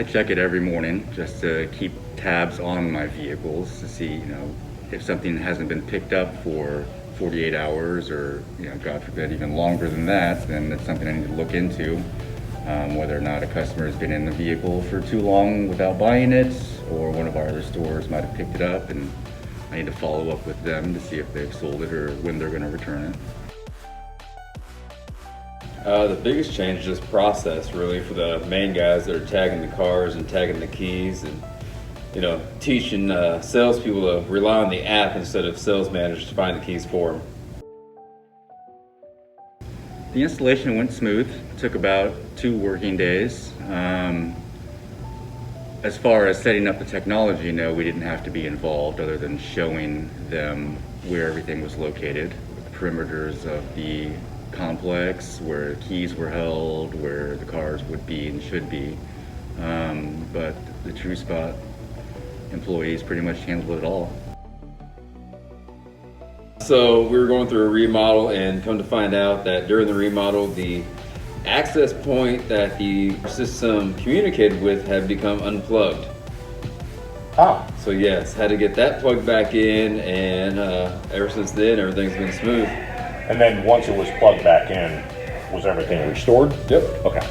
I check it every morning just to keep tabs on my vehicles to see, if something hasn't been picked up for 48 hours or, God forbid, even longer than that, then it's something I need to look into. Whether or not a customer has been in the vehicle for too long without buying it, or one of our other stores might have picked it up, and I need to follow up with them to see if they've sold it or when they're going to return it. The biggest change is just process, really, for the main guys that are tagging the cars and tagging the keys, and teaching salespeople to rely on the app instead of sales managers to find the keys for them. The installation went smooth. It took about 2 working days. As far as setting up the technology, no, we didn't have to be involved other than showing them where everything was located, the perimeters of the complex, where keys were held, where the cars would be and should be. But the TrueSpot employees pretty much handled it all. So we were going through a remodel, and come to find out that during the remodel, the access point that the system communicated with had become unplugged. So yes, had to get that plugged back in, and ever since then, everything's been smooth. And then once it was plugged back in, was everything restored? Yep. Okay.